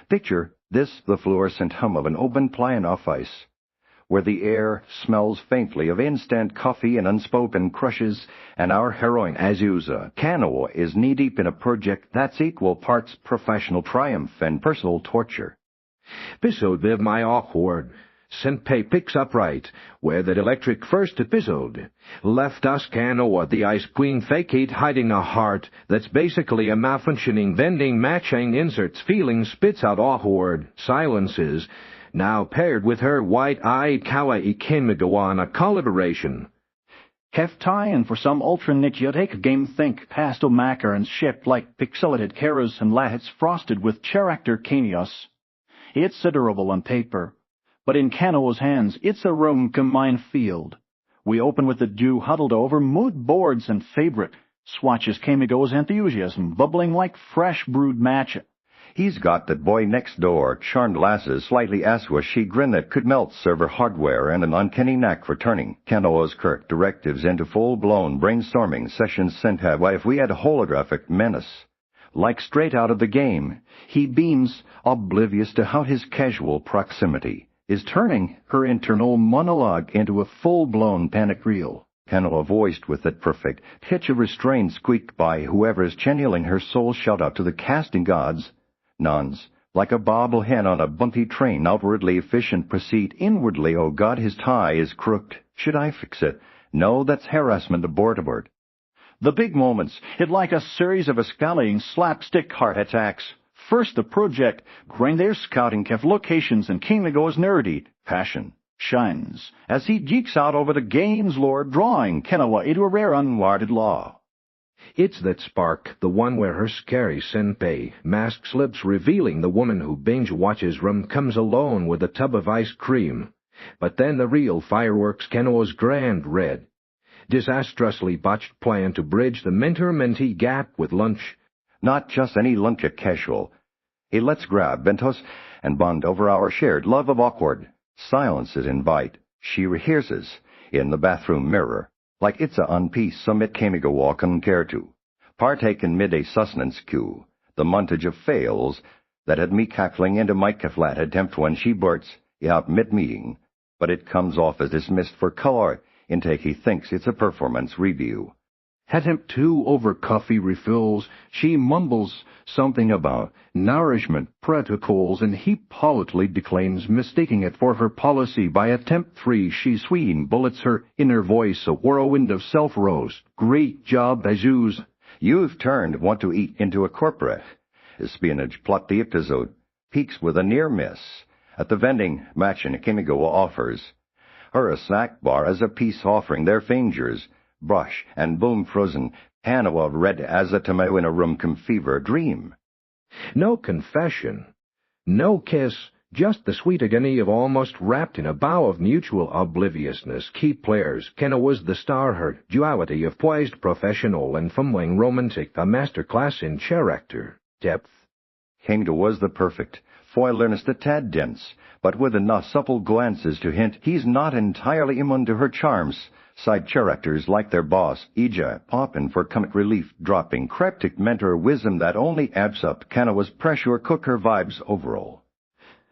Picture this the fluorescent hum of an open plan office, where the air smells faintly of instant coffee and unspoken crushes, and our heroine Azusa Kannawa is knee-deep in a project that's equal parts professional triumph and personal torture. Episode of My Awkward Senpai picks up right where that electric first episode left us. Kannawa, the ice queen faked hiding a heart that's basically a malfunctioning vending machine inserts feelings, spits out awkward silences, now paired with her white-eyed kawaii Kamegawa in a collaboration. Hefty and for some ultra-nichiotic game think pastel macarons shaped like pixelated carrots and lattes frosted with character chaos. It's adorable on paper, but in Kannawa's hands it's a rom-com minefield. We open with the duo huddled over mood boards and favorite swatches Kamegawa's enthusiasm bubbling like fresh brewed matcha. He's got that boy next door, charmed lasses, slightly aswa chagrin that could melt server hardware and an uncanny knack for turning Kannawa's curt directives into full-blown brainstorming sessions sent if we had a holographic menace. Like straight out of the game, he beams, oblivious to how his casual proximity is turning her internal monologue into a full-blown panic reel. Kannawa voiced with that perfect pitch of restrained squeak by whoever is channeling her soul shout-out to the casting gods. Nuns, like a bobble hen on a bumpy train, outwardly efficient, proceed inwardly. Oh God, his tie is crooked. Should I fix it? No, that's harassment aboard. The big moments, it like a series of escalating slapstick heart attacks. First, the project, grain their scouting kept locations and Kamegawa's nerdy passion shines as he geeks out over the game's lore, drawing Kannawa into a rare unwarded law. It's that spark, the one where her scary senpai mask slips, revealing the woman who binge-watches rom-coms alone with a tub of ice cream. But then the real fireworks, Kannawa's grand red, disastrously botched plan to bridge the mentor-mentee gap with lunch. Not just any lunch, a casual. Hey, let's grab bentos and bond over our shared love of awkward. Silences invite. She rehearses in the bathroom mirror, like it's a unpiece summit Kamegawa can care to. Partake in midday sustenance cue, the montage of fails that had me cackling into my flat attempt when she blurts out mid-meeting, but it comes off as dismissed for color intake. He thinks it's a performance review. Attempt 2 over coffee refills, she mumbles something about nourishment protocols, and he politely declaims, mistaking it for her policy. By attempt 3, she sweet bullets her inner voice, a whirlwind of self-roast. Great job, Azuz. You've turned want to eat into a corporate. Espionage plot. The episode peaks with a near miss at the vending machine. Kamegawa offers her a snack bar as a peace offering. Their fingers brush and boom frozen. Kannawa red as a tomato in a rom-com fever dream. No confession, no kiss, just the sweet agony of almost wrapped in a bow of mutual obliviousness. Key players, Kannawa's the star, her duality of poised professional and fumbling romantic, a masterclass in character depth. Kamegawa's the perfect foil, earnest, a tad dense, but with enough supple glances to hint he's not entirely immune to her charms. Side characters like their boss, Ija, poppin' for comic relief, dropping cryptic mentor wisdom that only amps up Kannawa's pressure cooker vibes overall.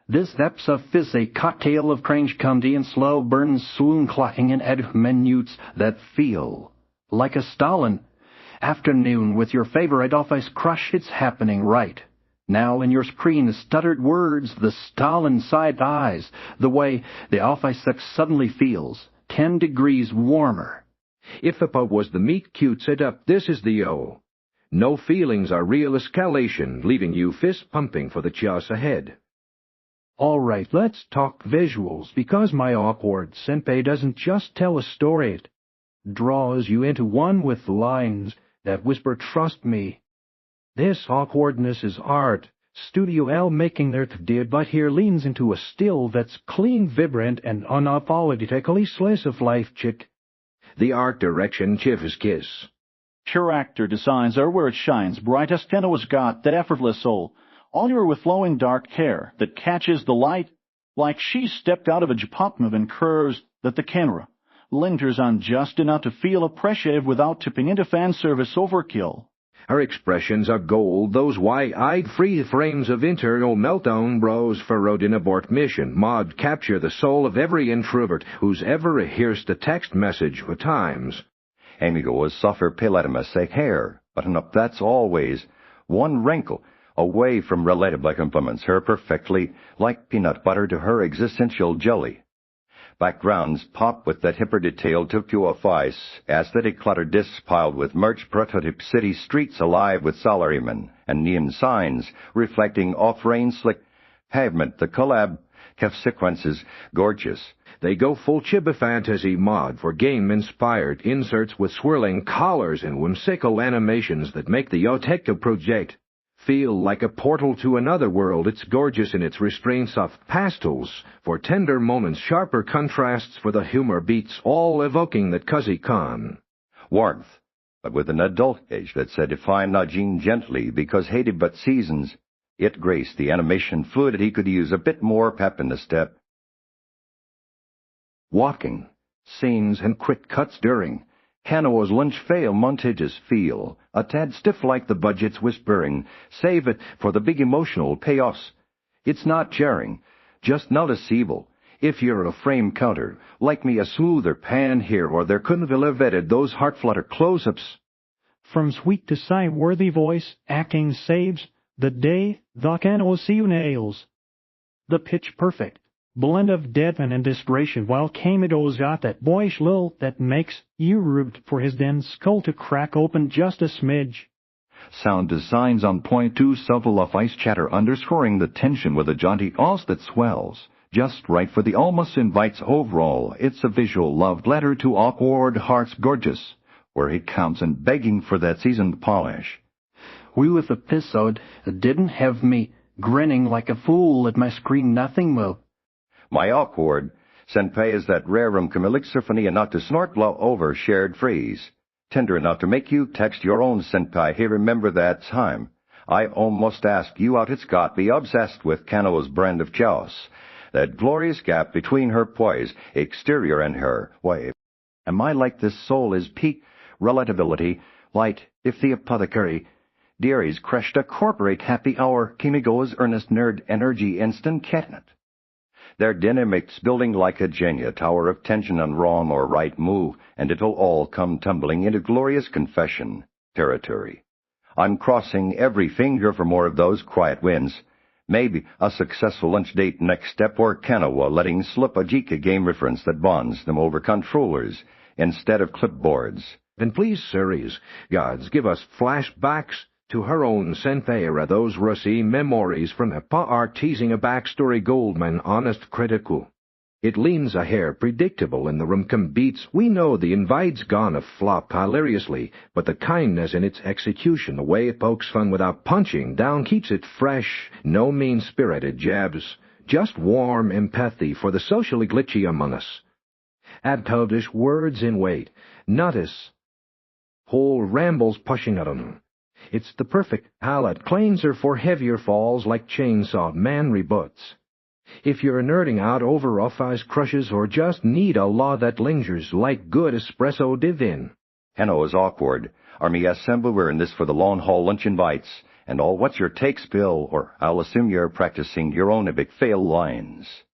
This episode is a cocktail of cringe-comedy and slow burn swoon clocking and ed minutes that feel like a Stalin afternoon with your favorite office crush. It's happening right now in your screen. The stuttered words, the Stalin side eyes, the way the office suddenly feels 10 degrees warmer. If Appa was the meet cute setup, this is the O. No feelings are real escalation, leaving you fist pumping for the chaos ahead. Alright, let's talk visuals, because My Awkward Senpai doesn't just tell a story, it draws you into one with lines that whisper, trust me. This awkwardness is art. Studio Elle making their did, but here leans into a still that's clean, vibrant, and unapologetically slice of life chick. The art direction, chif's kiss. Character designs are where it shines brightest. Kannawa's got that effortless soul, all your with flowing dark hair that catches the light, like she stepped out of a Japopmov and curves that the camera lingers on just enough to feel appreciative without tipping into fan service overkill. Her expressions are gold, those wide-eyed free frames of internal meltdown bros furrowed in abort mission. Mod capture the soul of every introvert who's ever hears the text message with times. Kamegawa's suffer pelatimus hair, button up that's always one wrinkle away from relatable compliments her perfectly like peanut butter to her existential jelly. Backgrounds pop with that hyper-detailed Tokyo of ice, aesthetic clutter discs piled with merch prototype city streets alive with salarymen and neon signs reflecting off-rain slick pavement. The collab caf sequences gorgeous. They go full chiba fantasy mod for game-inspired inserts with swirling collars and whimsical animations that make the otaku project feel like a portal to another world. It's gorgeous in its restraints of pastels for tender moments, sharper contrasts for the humor beats, all evoking that cozy con. Warmth, but with an adult edge that said define nudging gently because hated but seasons. It graced the animation fluidity could use a bit more pep in the step. Walking, scenes and quick cuts during. Kannawa's lunch fail montages feel a tad stiff like the budget's whispering, save it for the big emotional payoffs. It's not jarring, just noticeable. If you're a frame counter, like me a smoother pan here or there couldn't have elevated those heart-flutter close-ups. From sweet to sigh-worthy voice, acting saves the day, the Kannawa nails. The pitch-perfect blend of deadpan and desperation while Kamegawa's got that boyish lull that makes you root for his dense skull to crack open just a smidge. Sound designs on point too subtle of ice chatter underscoring the tension with a jaunty os that swells. Just right for the almost invites overall. It's a visual love letter to awkward hearts gorgeous, where he counts and begging for that seasoned polish. We with episode didn't have me grinning like a fool at my screen nothing will. My Awkward Senpai is that rare rom-com symphony enough to snort blow over shared phrase. Tender enough to make you text your own senpai, hey remember that time. I almost asked you out it's got me obsessed with Kannawa's brand of chaos. That glorious gap between her poise, exterior and her wave. Am I like this soul is peak relatability, light, if the apothecary dairies crushed a corporate happy hour, Kamegawa's earnest nerd energy instant catnip. Their dynamics building like a Jenga tower of tension on wrong or right move, and it'll all come tumbling into glorious confession territory. I'm crossing every finger for more of those quiet wins. Maybe a successful lunch date next step or Kannawa letting slip a Jika game reference that bonds them over controllers instead of clipboards. Then please, series gods, give us flashbacks to her own senpai era, those rusty memories from a are teasing a backstory Goldman honest critical. It leans a hair predictable in the rom-com beats. We know the invite's gonna flop hilariously, but the kindness in its execution, the way it pokes fun without punching down, keeps it fresh, no mean-spirited jabs, just warm empathy for the socially glitchy among us. Add childish words in wait. Notice whole rambles pushing at 'em. It's the perfect palette cleanser for heavier falls like Chainsaw Man rebuts. If you're nerding out over off-ice crushes or just need a law that lingers like good espresso divin. Kannawa's Awkward. Army assemble, we're in this for the long haul lunch invites. And all what's your takes, Bill, or I'll assume you're practicing your own epic fail lines.